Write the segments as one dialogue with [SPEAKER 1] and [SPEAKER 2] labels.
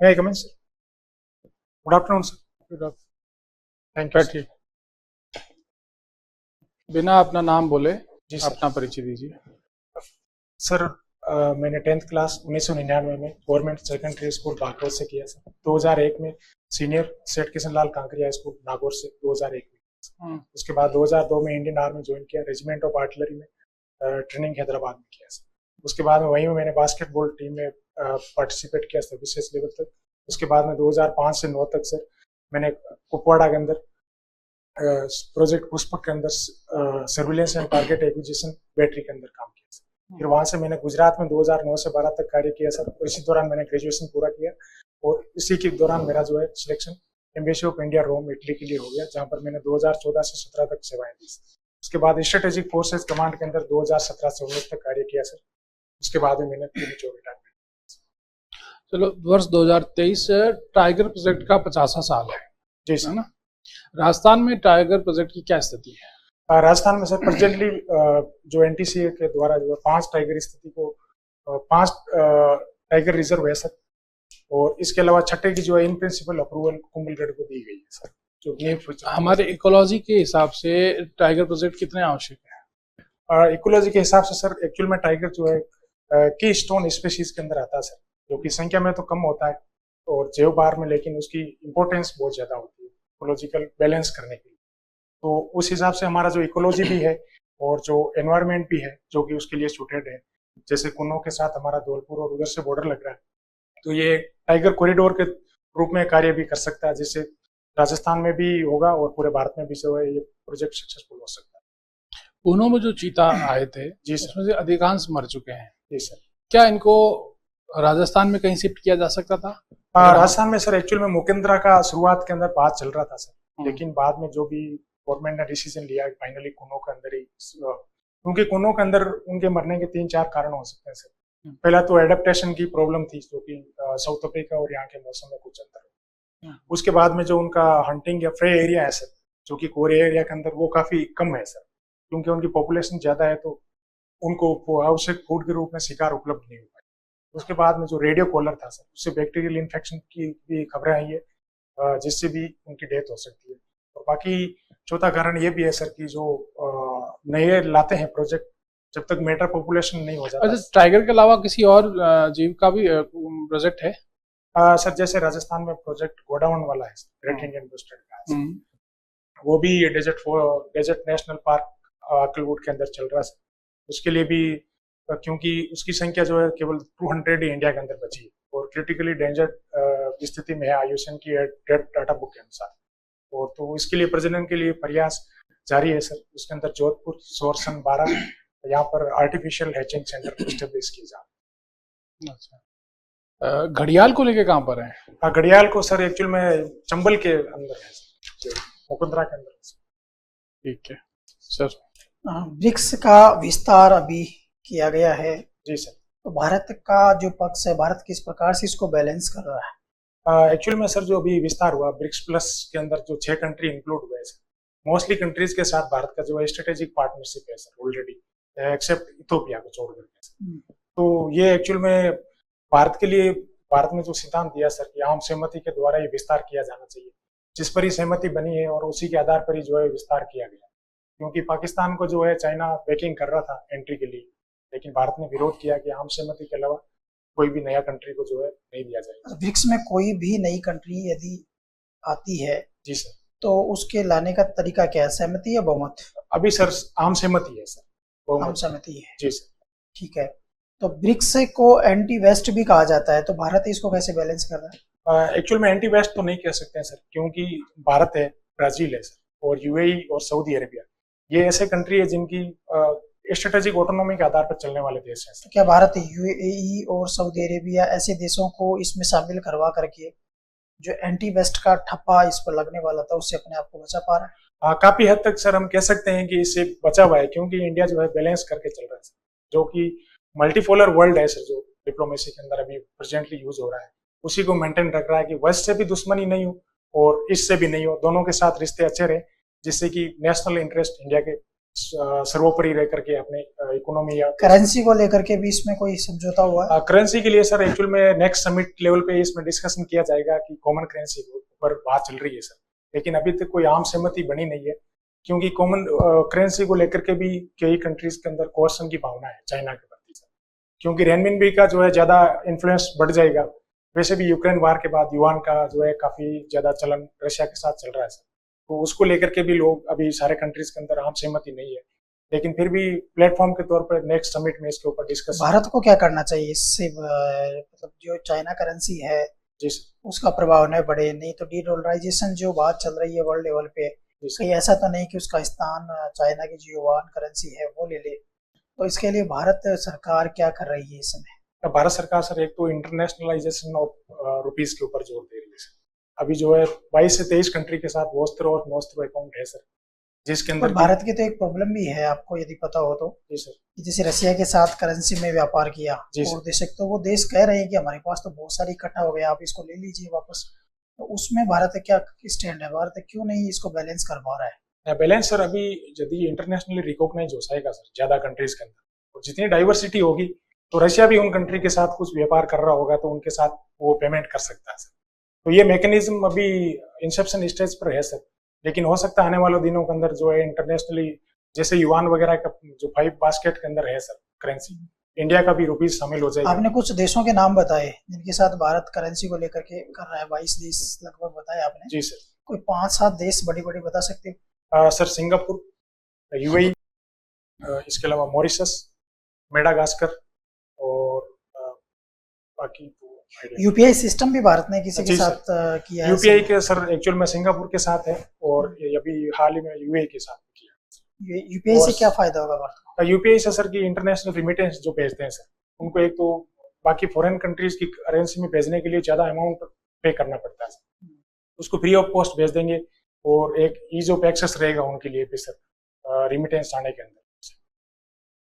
[SPEAKER 1] May I come in, sir? Good afternoon, sir.
[SPEAKER 2] Good afternoon.
[SPEAKER 1] Thank you, sir.
[SPEAKER 2] बैठिए। बिना अपना नाम बोले
[SPEAKER 1] जी सर।
[SPEAKER 2] अपना परिचय दीजिए।
[SPEAKER 1] सर मैंने 10th क्लास 1999 में गवर्नमेंट सेकेंडरी स्कूल बागपत से किया सर। 2001 में सीनियर सेठ किशन लाल कांकरिया स्कूल नागौर से 2001 में। उसके बाद 2002 में इंडियन आर्मी ज्वाइन किया, रेजिमेंट ऑफ आर्टिलरी में ट्रेनिंग हैदराबाद में किया सर। उसके बाद में वहीं में मैंने बास्केटबॉल टीम में पार्टिसिपेट किया सर विशेष लेवल तक। उसके बाद में 2005 से 9 तक सर मैंने कुपवाड़ा के अंदर प्रोजेक्ट पुष्पक के अंदर surveillance and target acquisition battery के अंदर काम किया सर। फिर वहां से मैंने गुजरात में 2009 से 12 तक कार्य किया सर, और इसी दौरान मैंने ग्रेजुएशन पूरा किया, और इसी के दौरान मेरा जो है selection embassy of India Rome Italy के लिए हो गया, जहां पर मैंने 2014 से 17 तक सेवाएं दी सर। उसके बाद स्ट्रेटेजिक फोर्सेज कमांड के अंदर 2017 से 19 तक कार्य किया सर। उसके बाद में मैंने रिटायरमेंट।
[SPEAKER 2] चलो, वर्ष 2023 टाइगर प्रोजेक्ट का 50वां साल है।
[SPEAKER 1] जी सर।
[SPEAKER 2] ना, राजस्थान में टाइगर प्रोजेक्ट की क्या स्थिति है?
[SPEAKER 1] राजस्थान में सर प्रेजेंटली जो एनटीसीए के द्वारा जो 5 टाइगर स्थिति को 5 टाइगर रिजर्व है सर, और इसके अलावा छठे की जो है इन प्रिंसिपल अप्रूवल कुंभलगढ़ को दी गई है सर। जो
[SPEAKER 2] हमारे इकोलॉजी के हिसाब से टाइगर प्रोजेक्ट कितने आवश्यक है?
[SPEAKER 1] इकोलॉजी के हिसाब से सर एक्चुअल में टाइगर जो है की स्टोन स्पीशीज के अंदर आता है सर, जो कि संख्या में तो कम होता है और जैव बार में, लेकिन उसकी इंपॉर्टेंस बहुत ज्यादा होती है इकोलॉजिकल बैलेंस करने के लिए। तो उस हिसाब से हमारा जो इकोलॉजी भी है और जो एनवायरनमेंट भी है जो कि उसके लिए सूटेड है, जैसे कुन्नो के साथ हमारा धौलपुर और उधर से बॉर्डर लग रहा है, तो ये टाइगर कॉरिडोर के रूप में कार्य भी कर सकता है, जिससे राजस्थान में भी होगा और पूरे भारत में भी जो है ये प्रोजेक्ट सक्सेसफुल हो सकता है।
[SPEAKER 2] कुन्नो में जो चीता आए थे
[SPEAKER 1] जी सर,
[SPEAKER 2] उसमें से अधिकांश मर चुके हैं।
[SPEAKER 1] जी सर।
[SPEAKER 2] क्या इनको राजस्थान में कहीं शिफ्ट किया जा सकता था?
[SPEAKER 1] राजस्थान में सर एक्चुअल में मुकेंद्रा का शुरुआत के अंदर बात चल रहा था सर, लेकिन बाद में जो भी गवर्नमेंट ने डिसीजन लिया फाइनली कुन्नो के अंदर ही, क्योंकि कुन्नो के अंदर उनके मरने के 3-4 कारण हो सकते हैं सर। पहला तो एडेप्टेशन की प्रॉब्लम थी, जो कि साउथ अफ्रीका और यहाँ के मौसम में कुछ अंतर है। उसके बाद में जो उनका हंटिंग या फ्रे एरिया है सर, जो कि कोर एरिया के अंदर, वो काफी कम है सर, क्योंकि उनकी पॉपुलेशन ज्यादा है, तो उनको आवश्यक फूड के रूप में शिकार उपलब्ध नहीं हो पाए। उसके बाद में जो रेडियो कॉलर था सर, उससे बैक्टीरियल इन्फेक्शन की भी खबरें आई है, जिससे भी उनकी डेथ हो सकती है। और बाकी चौथा कारण ये भी है सर कि जो नए लाते हैं प्रोजेक्ट, जब तक मेटर पॉपुलेशन नहीं हो जाता।
[SPEAKER 2] अच्छा, टाइगर के अलावा किसी और जीव का भी प्रोजेक्ट है?
[SPEAKER 1] सर जैसे राजस्थान में प्रोजेक्ट गोडाउन वाला है, ग्रेट इंडियन बस्टर्ड का है, वो भी डेजर्ट नेशनल पार्क अक्कलकोट के अंदर चल रहा है। उसके लिए भी क्योंकि उसकी संख्या जो है केवल 200 ही इंडिया के अंदर बची है और क्रिटिकली डेंजर स्थिति में है आईयूसीएन की डाटा बुक के अनुसार, और तो इसके लिए प्रजनन के लिए प्रयास जारी है सर। उसके अंदर जोधपुर, सोरसन, 12 यहाँ पर आर्टिफिशियल हैचिंग सेंटर स्टेब्लिश किए जा रहे हैं।
[SPEAKER 2] अच्छा, घड़ियाल को लेके कहाँ पर है?
[SPEAKER 1] घड़ियाल को सर एक्चुअल में चंबल के अंदर है, मुकुंदरा के अंदर है।
[SPEAKER 2] ठीक है सर।
[SPEAKER 3] ब्रिक्स का विस्तार अभी किया गया है।
[SPEAKER 1] जी सर।
[SPEAKER 3] तो भारत का जो पक्ष है, भारत किस प्रकार से इसको बैलेंस कर रहा है?
[SPEAKER 1] एक्चुअल में सर जो अभी विस्तार हुआ ब्रिक्स प्लस के अंदर, जो 6 कंट्री इंक्लूड हुए सर, मोस्टली कंट्रीज के साथ भारत का जो है स्ट्रेटेजिक पार्टनरशिप है सर ऑलरेडी, एक्सेप्ट इथोपिया को छोड़ करके। तो ये एक्चुअल में भारत के लिए, भारत ने जो सिद्धांत दिया सर कि आम सहमति के द्वारा ये विस्तार किया जाना चाहिए, जिस पर ही सहमति बनी है और उसी के आधार पर ही जो है विस्तार किया गया। क्योंकि पाकिस्तान को जो है चाइना बैकिंग कर रहा था एंट्री के लिए, लेकिन भारत ने विरोध किया कि आम सहमति के अलावा कोई भी नया कंट्री को जो है नहीं दिया जाएगा।
[SPEAKER 3] ब्रिक्स में कोई भी नई कंट्री यदि आती है,
[SPEAKER 1] जी सर,
[SPEAKER 3] तो उसके लाने का तरीका क्या है, सहमति या बहुमत?
[SPEAKER 1] अभी सर आम सहमति है सर,
[SPEAKER 3] आम सहमति है।
[SPEAKER 1] जी सर।
[SPEAKER 3] ठीक है, तो ब्रिक्स को एंटी वेस्ट भी कहा जाता है, तो भारत इसको कैसे बैलेंस कर रहा है?
[SPEAKER 1] एक्चुअल में एंटी वेस्ट तो नहीं कह सकते हैं सर, क्योंकि भारत है, ब्राजील है सर, और यूएई और सऊदी अरेबिया, ये ऐसे कंट्री है जिनकी स्ट्रेटेजिक ऑटोनॉमी के आधार पर चलने वाले देश हैं।
[SPEAKER 3] तो क्या भारत यूएई और सऊदी अरेबिया ऐसे देशों को इसमें शामिल करवा करके जो एंटी वेस्ट का ठप्पा इस पर लगने वाला था उससे अपने आप को बचा पा रहा है?
[SPEAKER 1] काफी हद तक सर हम कह सकते हैं कि इससे बचा हुआ है, क्योंकि इंडिया जो है बैलेंस करके चल रहा है, जो कि मल्टीपोलर वर्ल्ड है सर, जो डिप्लोमेसी के अंदर अभी प्रेजेंटली यूज हो रहा है, उसी को मेंटेन रख रहा है कि वेस्ट से भी दुश्मनी नहीं हो और इससे भी नहीं हो, दोनों के साथ रिश्ते अच्छे रहे, जिससे कि नेशनल इंटरेस्ट इंडिया के सर्वोपरि रह करके अपने इकोनॉमी या
[SPEAKER 3] करेंसी को लेकर के भी इसमें कोई समझौता हुआ है?
[SPEAKER 1] करेंसी के लिए सर एक्चुअल में नेक्स्ट समिट लेवल पे इसमें डिस्कशन किया जाएगा कि कॉमन करेंसी के ऊपर बात चल रही है सर, लेकिन अभी तक कोई आम सहमति बनी नहीं है, क्योंकि कॉमन करेंसी को लेकर के भी कई कंट्रीज के अंदर कोर्सन की भावना है चाइना के प्रति सर, क्योंकि रेनमिनबी का जो है ज्यादा इन्फ्लुएंस बढ़ जाएगा। वैसे भी यूक्रेन वार के बाद युआन का जो है काफी ज्यादा चलन रशिया के साथ चल रहा है सर, तो उसको लेकर के भी लोग अभी सारे कंट्रीज के अंदर आम सहमति नहीं है, लेकिन फिर भी प्लेटफॉर्म के तौर पर नेक्स्ट समिट में इसके ऊपर डिस्कस।
[SPEAKER 3] भारत को क्या करना चाहिए इससे, मतलब जो चाइना करेंसी है
[SPEAKER 1] जी सर,
[SPEAKER 3] उसका प्रभाव न बढ़े, नहीं तो डीडॉलराइजेशन जो बात चल रही है वर्ल्ड लेवल पे, कहीं ऐसा तो नहीं कि उसका स्थान चाइना की जो युआन करेंसी है वो ले ले, तो इसके लिए भारत सरकार क्या कर रही है इस समय?
[SPEAKER 1] भारत सरकार सर एक तो इंटरनेशनलाइजेशन ऑफ रुपीज के ऊपर जोर दे रही है सर। अभी जो है 22 से 23 कंट्री के साथ वोस्त्रो और मोस्त्रो अकाउंट है सर, जिसके अंदर
[SPEAKER 3] भारत की तो एक प्रॉब्लम भी है, आपको यदि पता हो तो।
[SPEAKER 1] जी सर,
[SPEAKER 3] जैसे रशिया के साथ करेंसी में व्यापार किया और देश, तो वो देश कह रहे हैं कि हमारे पास तो बहुत सारी इकट्ठा हो गया, आप इसको ले लीजिए वापस, तो उसमें भारत क्या स्टैंड है? भारत क्यों नहीं इसको बैलेंस कर पा रहा है?
[SPEAKER 1] बैलेंस सर अभी यदि इंटरनेशनली रिकॉग्नाइज हो जाएगा सर ज्यादा कंट्रीज के अंदर, और जितनी डाइवर्सिटी होगी तो रशिया भी उन कंट्री के साथ कुछ व्यापार कर रहा होगा तो उनके साथ वो पेमेंट कर सकता है सर। तो ये मैकेनिज्म अभी इंसेप्शन स्टेज पर है सर, लेकिन हो सकता है आने वाले दिनों के अंदर जो है इंटरनेशनली जैसे युआन वगैरह का जो 5 बास्केट के अंदर है सर करेंसी, इंडिया का भी रुपीज शामिल हो जाएगा।
[SPEAKER 3] आपने कुछ देशों के नाम बताए जिनके साथ भारत करेंसी को लेकर के कर रहा है, 22 देश लगभग बताए आपने।
[SPEAKER 1] जी सर,
[SPEAKER 3] कोई 5-7 देश बड़ी बड़ी बता सकते
[SPEAKER 1] हो? सर सिंगापुर, यूएई, इसके अलावा मॉरिशस, मेडागास्कर और बाकी तो
[SPEAKER 3] यूपीआई सिस्टम भी भारत ने किसी के साथ किया है?
[SPEAKER 1] यूपीआई के सर एक्चुअल में सिंगापुर के साथ है और अभी हाल ही में यूएई के साथ किया।
[SPEAKER 3] यूपीआई से क्या फायदा होगा भारत को?
[SPEAKER 1] यूपीआई से सर की इंटरनेशनल रिमिटेंस जो भेजते हैं सर, उनको एक तो बाकी फॉरेन कंट्रीज की करेंसी में भेजने के लिए ज्यादा अमाउंट पे करना पड़ता है सर, उसको फ्री ऑफ कॉस्ट भेज देंगे और एक ईज ऑफ एक्सेस रहेगा उनके लिए भी सर रिमिटेंस आने के अंदर।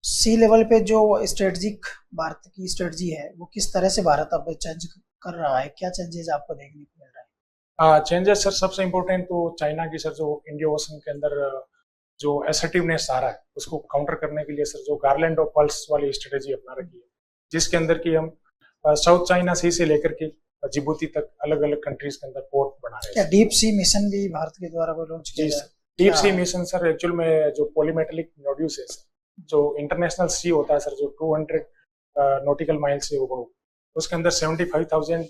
[SPEAKER 3] सी लेवल पे जो स्ट्रेटजिक भारत की स्ट्रेटजी है वो किस तरह से भारत अब चेंज कर रहा है, क्या चेंजेस आपको देखने को मिल रहा है?
[SPEAKER 1] चेंजेस सर सबसे इम्पोर्टेंट तो चाइना की सर जो इंडिया ओशन के अंदर जो असर्टिवनेस आ रहा है उसको काउंटर करने के लिए सर जो गार्लैंड ऑफ पल्स वाली स्ट्रेटेजी अपना रखी है, जिसके अंदर की हम साउथ चाइना सी से लेकर के जिबूती तक अलग अलग कंट्रीज के अंदर पोर्ट बना रहे हैं।
[SPEAKER 3] क्या डीप सी मिशन भी भारत के द्वारा कोई लॉन्च किया है?
[SPEAKER 1] Deep sea mission sir actual में जो पॉलीमेटेलिक नोड्यूल्स है सर, जो इंटरनेशनल सी होता है सर, जो 200 नॉटिकल माइल से होगा, उसके अंदर 75,000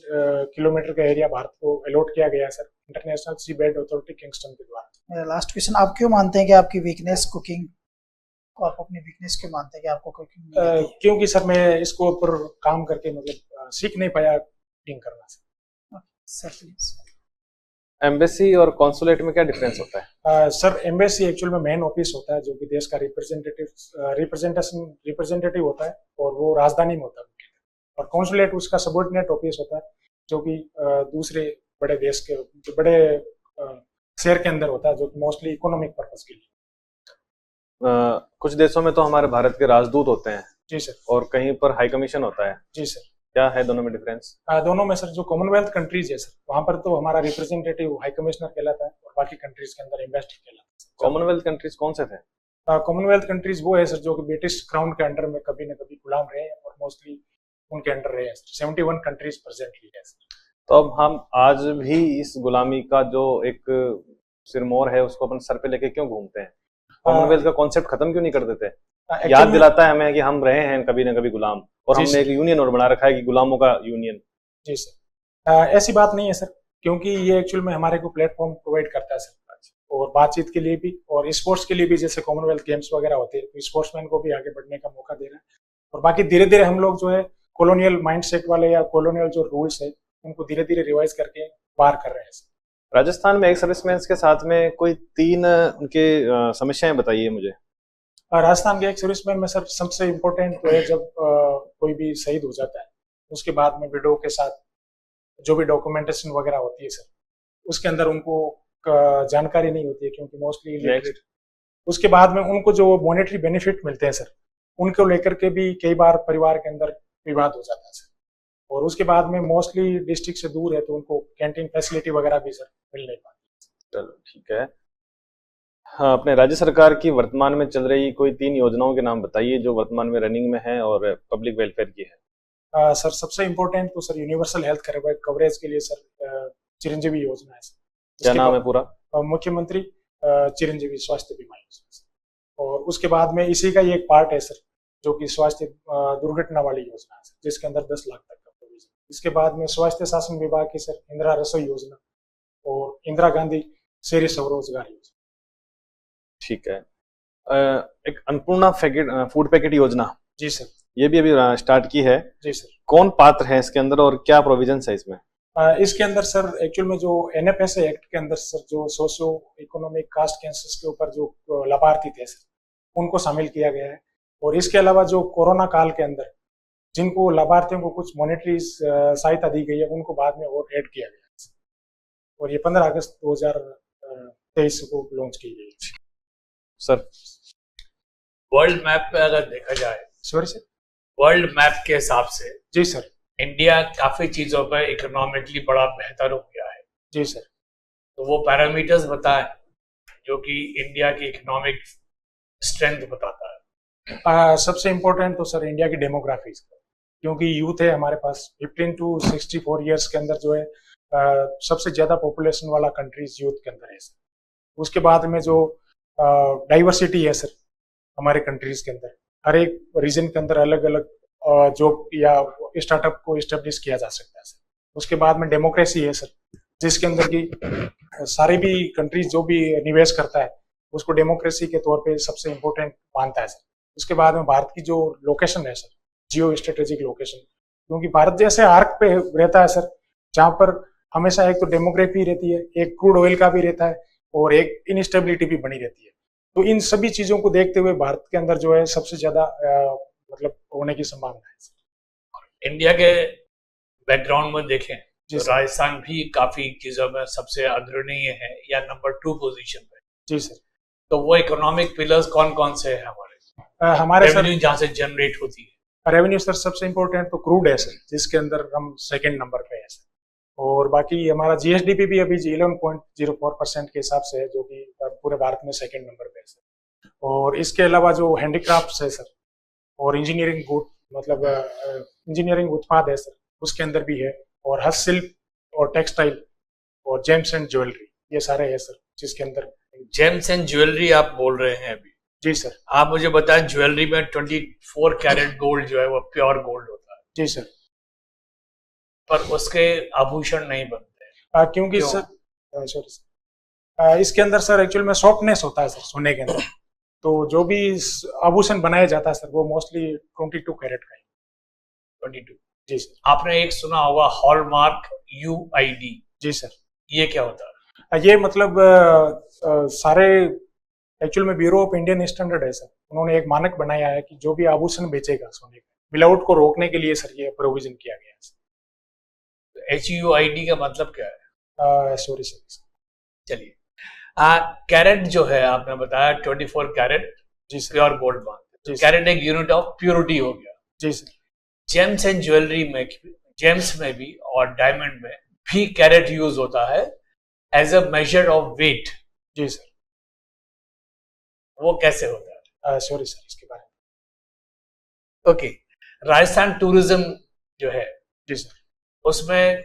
[SPEAKER 1] किलोमीटर का एरिया भारत को अलॉट किया गया है सर इंटरनेशनल सी बेड अथॉरिटी किंगस्टन के द्वारा।
[SPEAKER 3] मेरा लास्ट क्वेश्चन, आप क्यों मानते हैं कि आपकी वीकनेस कुकिंग को, आप अपनी वीकनेस क्यों मानते हैं कि आपको कुकिंग नहीं आती है?
[SPEAKER 1] क्योंकि सर मैं इसको ऊपर काम करके मतलब सीख नहीं पाया कुकिंग करना
[SPEAKER 3] सर। प्लीज।
[SPEAKER 4] एम्बेसी और कॉन्सुलेट में क्या डिफरेंस होता है?
[SPEAKER 1] सर एम्बेसी एक्चुअल में मेन ऑफिस होता है जो कि देश का रिप्रेजेंटेटिव होता है और वो राजधानी में होता है, और कॉन्सुलेट उसका सबऑर्डिनेट ऑफिस होता है जो कि दूसरे बड़े देश के बड़े शहर के अंदर होता है, जो कि मोस्टली इकोनॉमिक पर्पस के लिए।
[SPEAKER 4] कुछ देशों में तो हमारे भारत के राजदूत होते हैं।
[SPEAKER 1] जी सर।
[SPEAKER 4] और कहीं पर हाई कमीशन होता है।
[SPEAKER 1] जी सर।
[SPEAKER 4] क्या है दोनों में डिफरेंस?
[SPEAKER 1] दोनों में सर जो कॉमनवेल्थ कंट्रीज है सर, वहां पर तो हमारा रिप्रेजेंटेटिव हाई कमिश्नर कहलाता है और बाकी कंट्रीज के अंदर एम्बेसडर कहलाता है।
[SPEAKER 4] कॉमनवेल्थ कंट्रीज कौन से थे?
[SPEAKER 1] कॉमनवेल्थ कंट्रीज वो है सर जो कि ब्रिटिश क्राउन के अंडर में कभी न कभी गुलाम रहे हैं और मोस्टली उनके अंडर रहे हैं। 71 कंट्रीज प्रेजेंटली है सर।
[SPEAKER 4] तो अब हम आज भी इस गुलामी का जो एक सिरमौर है उसको अपन सर पे लेके क्यों घूमते हैं? कॉमनवेल्थ का कॉन्सेप्ट खत्म क्यों नहीं कर देते? याद दिलाता है हमें कि हम रहे हैं कभी न कभी गुलाम, और हमने एक यूनियन और बना रखा है कि गुलामों का यूनियन।
[SPEAKER 1] जी सर, ऐसी बात नहीं है सर, क्योंकि ये एक्चुअल में हमारे को प्लेटफॉर्म प्रोवाइड करता है सर, और बातचीत के लिए भी और स्पोर्ट्स के लिए भी, जैसे कॉमनवेल्थ गेम्स वगैरह होते हैं तो स्पोर्ट्समैन को भी आगे बढ़ने का मौका दे रहा है। और बाकी धीरे धीरे हम लोग जो है कॉलोनियल माइंडसेट वाले या कॉलोनियल जो रूल्स है उनको धीरे धीरे रिवाइज करके पार कर रहे हैं।
[SPEAKER 4] राजस्थान में एक्स सर्विसमैन के साथ में कोई 3 उनके समस्याएं बताइए मुझे।
[SPEAKER 1] राजस्थान के एक्स सर्विसमैन में सर सबसे इम्पोर्टेंट तो है जब कोई भी शहीद हो जाता है उसके बाद में विडो के साथ जो भी डॉक्यूमेंटेशन वगैरह होती है सर, उसके अंदर उनको जानकारी नहीं होती है क्योंकि मोस्टली इलिटरेट। उसके बाद में उनको जो मॉनेटरी बेनिफिट मिलते हैं सर, उनको लेकर के भी कई बार परिवार के अंदर विवाद हो जाता है सर। और उसके बाद में मोस्टली डिस्ट्रिक्ट से दूर है तो उनको कैंटीन फैसिलिटी वगैरह भी सर मिल नहीं पाती।
[SPEAKER 4] चलो ठीक है। हाँ, अपने राज्य सरकार की वर्तमान में चल रही कोई 3 योजनाओं के नाम बताइए जो वर्तमान में रनिंग में है और पब्लिक वेलफेयर की है।
[SPEAKER 1] सर सबसे इम्पोर्टेंट तो सर यूनिवर्सल हेल्थ कवरेज के लिए सर चिरंजीवी योजना है सर।
[SPEAKER 4] क्या
[SPEAKER 1] उसके
[SPEAKER 4] नाम है
[SPEAKER 1] बाद
[SPEAKER 4] पूरा?
[SPEAKER 1] मुख्यमंत्री चिरंजीवी स्वास्थ्य बीमा योजना सर। और उसके बाद में इसी का ही एक पार्ट है सर जो कि स्वास्थ्य दुर्घटना वाली योजना है सर, जिसके अंदर 10 लाख तक का प्रोविजन। इसके बाद में स्वास्थ्य शासन विभाग की सर इंदिरा रसोई योजना और इंदिरा गांधी शहरी स्वरोजगार योजना।
[SPEAKER 4] ठीक है। एक अन्नपूर्णा फूड पैकेट योजना,
[SPEAKER 1] जी सर।
[SPEAKER 4] ये भी अभी स्टार्ट की है।
[SPEAKER 1] जी सर।
[SPEAKER 4] कौन पात्र है इसके अंदर और क्या प्रोविजन है इसमें?
[SPEAKER 1] इसके अंदर सर एक्चुअल में जो NFS एक्ट के अंदर सर जो सोशियो इकोनॉमिक कास्ट कैंसर्स के ऊपर जो लाभार्थी थे सर उनको शामिल किया गया है। और इसके अलावा जो कोरोना काल के अंदर जिनको लाभार्थियों को कुछ मॉनेटरी सहायता दी गई है उनको बाद में और ऐड किया गया है। और ये 15 अगस्त 2023 को लॉन्च की गई है
[SPEAKER 4] सर।
[SPEAKER 5] वर्ल्ड मैप पे अगर देखा जाए,
[SPEAKER 1] सॉरी सर,
[SPEAKER 5] वर्ल्ड मैप के हिसाब से
[SPEAKER 1] जी सर,
[SPEAKER 5] इंडिया काफी चीजों पर इकोनॉमिकली बड़ा बेहतर हो गया है।
[SPEAKER 1] जी सर।
[SPEAKER 5] तो वो पैरामीटर्स बताएं जो कि इंडिया की इकोनॉमिक स्ट्रेंथ बताता है।
[SPEAKER 1] सबसे इम्पोर्टेंट तो सर इंडिया की डेमोग्राफी, क्योंकि यूथ है हमारे पास 15 to 64 ईयर्स के अंदर जो है सबसे ज्यादा पॉपुलेशन वाला कंट्रीज यूथ के अंदर है सर। उसके बाद में जो डाइवर्सिटी है सर हमारे कंट्रीज के अंदर, हर एक रीजन के अंदर अलग अलग जॉब या स्टार्टअप को इस्टेब्लिश किया जा सकता है सर। उसके बाद में डेमोक्रेसी है सर, जिसके अंदर की सारी भी कंट्रीज जो भी निवेश करता है उसको डेमोक्रेसी के तौर पे सबसे इम्पोर्टेंट मानता है सर। उसके बाद में भारत की जो लोकेशन है सर, जियो स्ट्रेटेजिक लोकेशन, क्योंकि भारत जैसे आर्क पे रहता है सर जहाँ पर हमेशा एक तो डेमोग्राफी रहती है, एक क्रूड ऑयल का भी रहता है और एक इनस्टेबिलिटी भी बनी रहती है। तो इन सभी चीजों को देखते हुए भारत के अंदर जो है सबसे ज्यादा मतलब होने की संभावना है।
[SPEAKER 5] इंडिया के बैकग्राउंड में देखें
[SPEAKER 1] जी
[SPEAKER 5] तो
[SPEAKER 1] सर।
[SPEAKER 5] राजस्थान भी काफी चीजों में सबसे अग्रणीय है या नंबर 2 पोजीशन पे।
[SPEAKER 1] जी सर।
[SPEAKER 5] तो वो इकोनॉमिक पिलर्स कौन कौन से हैं हमारे?
[SPEAKER 1] हमारे सर
[SPEAKER 5] रेवेन्यू जहाँ से जनरेट होती है।
[SPEAKER 1] रेवेन्यू सर सबसे इम्पोर्टेंट तो क्रूड है सर, जिसके अंदर हम सेकंड नंबर पे है सर। और बाकी हमारा GSDP भी अभी 11.04% के हिसाब से है, जो कि पूरे भारत में सेकंड नंबर पे है सर। और इसके अलावा जो हैंडीक्राफ्ट्स है सर और इंजीनियरिंग गुड मतलब इंजीनियरिंग उत्पाद है सर, उसके अंदर भी है। और हस्तशिल्प और टेक्सटाइल और जेम्स एंड ज्वेलरी, ये सारे है सर जिसके अंदर।
[SPEAKER 5] जेम्स एंड ज्वेलरी आप बोल रहे हैं अभी?
[SPEAKER 1] जी सर।
[SPEAKER 5] आप मुझे बताएं, ज्वेलरी में 24 कैरेट गोल्ड जो है वो प्योर गोल्ड होता है,
[SPEAKER 1] जी सर।
[SPEAKER 5] पर उसके आभूषण नहीं बनते।
[SPEAKER 1] क्योंकि
[SPEAKER 5] क्यों?
[SPEAKER 1] सर सॉरी सर, इसके अंदर सर एक्चुअल में सॉफ्टनेस होता है सर सोने के अंदर। तो जो भी आभूषण बनाया जाता है सर वो मोस्टली 22 कैरेट का है।
[SPEAKER 5] 22।
[SPEAKER 1] जी सर।
[SPEAKER 5] आपने एक सुना होगा हॉलमार्क UID,
[SPEAKER 1] जी सर।
[SPEAKER 5] ये क्या होता है?
[SPEAKER 1] ये मतलब सारे एक्चुअल में ब्यूरो ऑफ इंडियन स्टैंडर्ड है सर, उन्होंने एक मानक बनाया है कि जो भी आभूषण बेचेगा सोने का, मिलावट को रोकने के लिए सर ये प्रोविजन किया गया है।
[SPEAKER 5] HUID का मतलब क्या है?
[SPEAKER 1] Sorry sir.
[SPEAKER 5] चलिए, कैरेट जो है आपने बताया 24 कैरेट
[SPEAKER 1] जी सर।
[SPEAKER 5] प्योर गोल्ड मानते हैं। कैरेट एक यूनिट ऑफ प्योरिटी हो गया।
[SPEAKER 1] जी सर।
[SPEAKER 5] जेम्स एंड ज्वेलरी में, जेम्स में भी और डायमंड में भी कैरेट यूज होता है as a measure of weight.
[SPEAKER 1] जी सर।
[SPEAKER 5] वो कैसे होता है?
[SPEAKER 1] सॉरी सर इसके बारे में।
[SPEAKER 5] ओके, राजस्थान टूरिज्म जो है
[SPEAKER 1] जी सर।
[SPEAKER 5] उसमें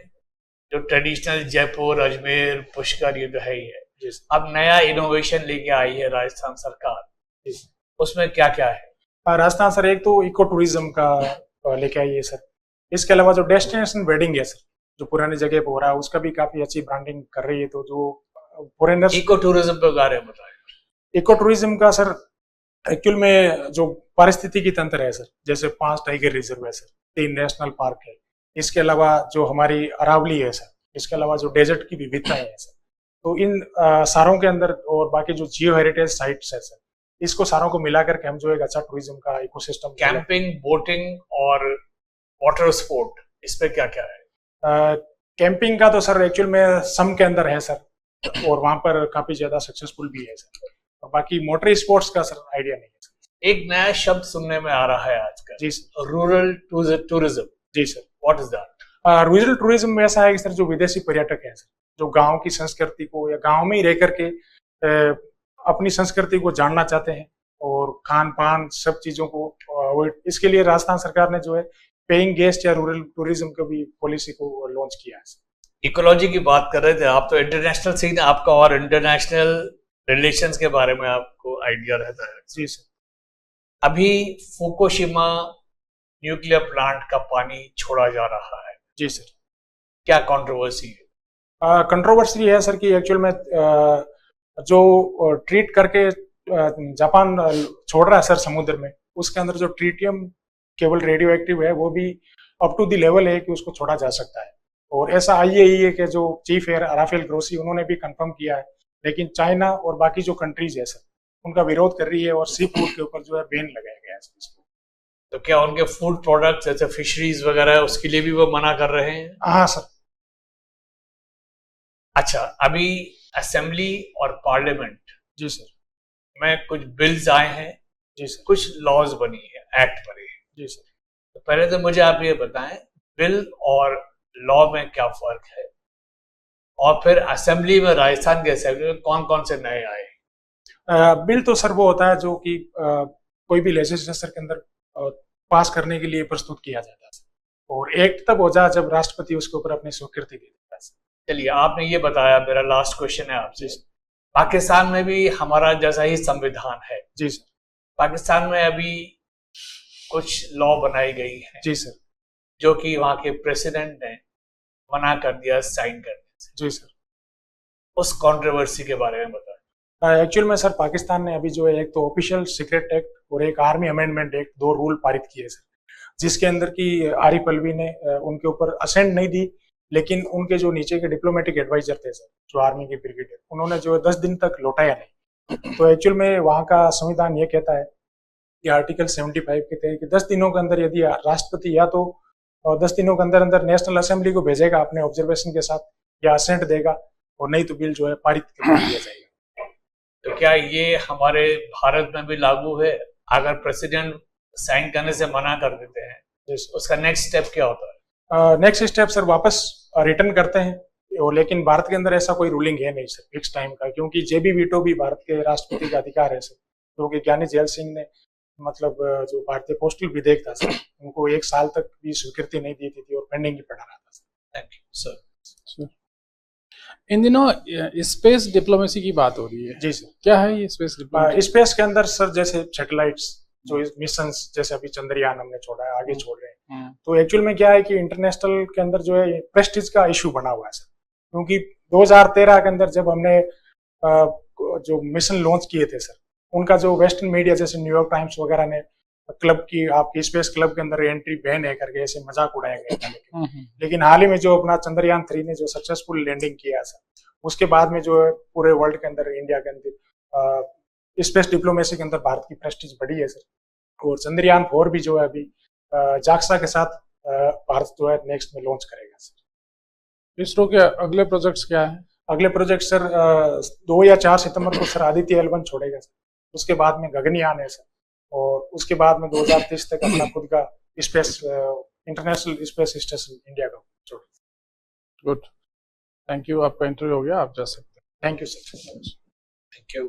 [SPEAKER 5] जो ट्रेडिशनल जयपुर, अजमेर, पुष्कर, ये तो है ही है।
[SPEAKER 1] जी सर।
[SPEAKER 5] अब नया इनोवेशन लेके आई है राजस्थान सरकार,
[SPEAKER 1] जी सर।
[SPEAKER 5] उसमें क्या क्या है?
[SPEAKER 1] राजस्थान सर एक तो इको टूरिज्म का लेके आई है सर। इसके अलावा जो डेस्टिनेशन वेडिंग है सर, जो पुरानी जगह पे हो रहा है, उसका भी काफी अच्छी ब्रांडिंग कर रही है। तो जो फॉरेनर्स
[SPEAKER 5] इको टूरिज्म के बारे में बताएं।
[SPEAKER 1] इको टूरिज्म का सर एक्चुअल में जो पारिस्थितिकी तंत्र है सर, जैसे 5 टाइगर रिजर्व है सर, 3 नेशनल पार्क है, इसके अलावा जो हमारी अरावली है सर, इसके अलावा जो डेजर्ट की विविधताएं है सर, तो इन सारों के अंदर और बाकी जो जियो हेरिटेज साइट्स है सर, इसको सारों को मिला करके हम जो एक अच्छा टूरिज्म का इकोसिस्टम।
[SPEAKER 5] कैंपिंग, बोटिंग और वाटर स्पोर्ट, इस पे क्या क्या है?
[SPEAKER 1] कैंपिंग का तो सर एक्चुअल में सम के अंदर है सर, और वहां पर काफी ज्यादा सक्सेसफुल भी है सर। और बाकी मोटर स्पोर्ट्स का सर आइडिया नहीं है सर।
[SPEAKER 5] एक नया शब्द सुनने में आ रहा है आजकल,
[SPEAKER 1] जी सर।
[SPEAKER 5] Rural tourism.
[SPEAKER 1] जी sir.
[SPEAKER 5] What is that?
[SPEAKER 1] Rural tourism में ऐसा है कि सर जो विदेशी पर्यटक हैं सर, जो गांव की संस्कृति को या गांव में ही रह करके अपनी संस्कृति को जानना चाहते हैं और खान पान सब चीजों को अवॉइड, इसके लिए राजस्थान सरकार ने जो है पेइंग गेस्ट या रूरल टूरिज्म का भी पॉलिसी को लॉन्च किया है।
[SPEAKER 5] इकोलॉजी की बात कर रहे थे आप, तो इंटरनेशनल सीन आपका और इंटरनेशनल रिलेशंस के बारे में आपको आइडिया रहता है।
[SPEAKER 1] जी सर।
[SPEAKER 5] अभी फुकुशिमा न्यूक्लियर प्लांट का पानी छोड़ा जा रहा है।
[SPEAKER 1] जी सर।
[SPEAKER 5] क्या कंट्रोवर्सी है?
[SPEAKER 1] कंट्रोवर्सी है सर कि एक्चुअल में जो ट्रीट करके जापान छोड़ रहा है सर समुद्र में, उसके अंदर जो ट्रीटियम केवल रेडियो एक्टिव है वो भी अप टू द लेवल है कि उसको छोड़ा जा सकता है। और ऐसा आईएईए के जो चीफ है राफेल ग्रोसी, उन्होंने भी कंफर्म किया है, लेकिन चाइना और बाकी जो कंट्रीज है सर उनका विरोध कर रही है और सी फूड के ऊपर जो है बैन लगाया गया है इसको।
[SPEAKER 5] तो क्या उनके फूड प्रोडक्ट्स जैसे फिशरीज वगैरह है उसके लिए भी वो मना कर रहे हैं?
[SPEAKER 1] हाँ सर।
[SPEAKER 5] अच्छा, अभी असेंबली और पार्लियामेंट
[SPEAKER 1] जी सर।
[SPEAKER 5] में कुछ बिल्स आए हैं,
[SPEAKER 1] जी सर।
[SPEAKER 5] कुछ लॉज बनी है, एक्ट बने हैं।
[SPEAKER 1] जी सर।
[SPEAKER 5] तो पहले तो मुझे आप ये बताएं बिल और लॉ में क्या फर्क है, और फिर असेंबली में, राजस्थान के असेंबली में कौन कौन से नए आए?
[SPEAKER 1] बिल तो सर वो होता है जो कि कोई भी लेजिस्लेचर के अंदर पास करने के लिए प्रस्तुत किया जाता है, और एक्ट तब हो जाए जब राष्ट्रपति उसके ऊपर अपनी स्वीकृति दे देता है।
[SPEAKER 5] चलिए, आपने ये बताया, मेरा लास्ट क्वेश्चन है आपसे, पाकिस्तान में भी हमारा जैसा ही संविधान है।
[SPEAKER 1] जी सर।
[SPEAKER 5] पाकिस्तान में अभी कुछ लॉ बनाई गई है।
[SPEAKER 1] जी सर।
[SPEAKER 5] जो कि वहां के प्रेसिडेंट ने मना कर दिया साइन करने से।
[SPEAKER 1] जी सर।
[SPEAKER 5] उस कंट्रोवर्सी के बारे में बताएं।
[SPEAKER 1] एक्चुअल में सर पाकिस्तान ने अभी जो है एक तो ऑफिशियल सीक्रेट एक्ट और एक आर्मी अमेंडमेंट एक्ट, दो रूल पारित किए सर, जिसके अंदर की आरिफ अलवी ने उनके ऊपर असेंट नहीं दी, लेकिन उनके जो नीचे के डिप्लोमेटिक एडवाइजर थे सर, जो आर्मी के ब्रिगेडियर, उन्होंने जो है 10 दिन तक लौटाया नहीं। तो एक्चुअल में वहाँ का संविधान ये कहता है कि आर्टिकल 75 के तहत कि 10 दिनों के अंदर यदि राष्ट्रपति या तो 10 दिनों के अंदर अंदर नेशनल असेंबली को भेजेगा अपने ऑब्जर्वेशन के साथ या असेंट देगा, और नहीं तो बिल जो है पारित कर दिया जाएगा।
[SPEAKER 5] तो क्या ये हमारे भारत में भी लागू है? अगर प्रेसिडेंट साइन करने से मना कर देते हैं, उसका नेक्स्ट स्टेप क्या होता है?
[SPEAKER 1] नेक्स्ट स्टेप सर वापस रिटर्न करते हैं, लेकिन भारत के अंदर ऐसा कोई रूलिंग है नहीं सर फिक्स टाइम का, क्योंकि जेबी वीटो भी भारत के राष्ट्रपति का अधिकार है सर, क्योंकि ज्ञानी जैल सिंह ने मतलब जो भारतीय पोस्टल विधेयक था सर, उनको 1 साल तक भी स्वीकृति नहीं दी थी और पेंडिंग ही पड़ा रहा था सर।
[SPEAKER 5] Thank you sir.
[SPEAKER 2] इन दिनों स्पेस डिप्लोमेसी की बात हो रही है।
[SPEAKER 1] जी सर।
[SPEAKER 2] क्या है ये स्पेस डिप्लोमेसी?
[SPEAKER 1] स्पेस के अंदर सर जैसे सैटेलाइट्स जो मिशंस, जैसे अभी चंद्रयान हमने छोड़ा है, आगे छोड़ रहे हैं, तो एक्चुअल में क्या है कि इंटरनेशनल के अंदर जो है प्रेस्टीज का इशू बना हुआ है सर, क्योंकि 2013 के अंदर जब हमने जो मिशन लॉन्च किए थे सर, उनका जो वेस्टर्न मीडिया जैसे न्यूयॉर्क टाइम्स वगैरह ने क्लब की, आपकी स्पेस क्लब के अंदर एंट्री बैन है करके ऐसे मजाक उड़ाया गया था। लेकिन हाल ही में जो अपना चंद्रयान 3 ने जो सक्सेसफुल लैंडिंग किया सर, उसके बाद में जो है पूरे वर्ल्ड के अंदर, इंडिया के अंदर स्पेस डिप्लोमेसी के अंदर भारत की प्रेस्टीज बढ़ी है सर। और चंद्रयान 4 भी जो है अभी जाक्सा के साथ भारत जो है नेक्स्ट में लॉन्च करेगा सर।
[SPEAKER 2] इसरो के अगले प्रोजेक्ट्स क्या है?
[SPEAKER 1] अगले प्रोजेक्ट सर 2 या 4 सितंबर को सर आदित्य L1 छोड़ेगा सर, उसके बाद में गगनयान है सर, और उसके बाद में 2030 तक अपना खुद का space international space station India का छोड़ेगा।
[SPEAKER 2] Good, thank you. आपका इंटरव्यू हो गया, आप जा सकते हैं।
[SPEAKER 1] Thank you sir.
[SPEAKER 5] Thank you.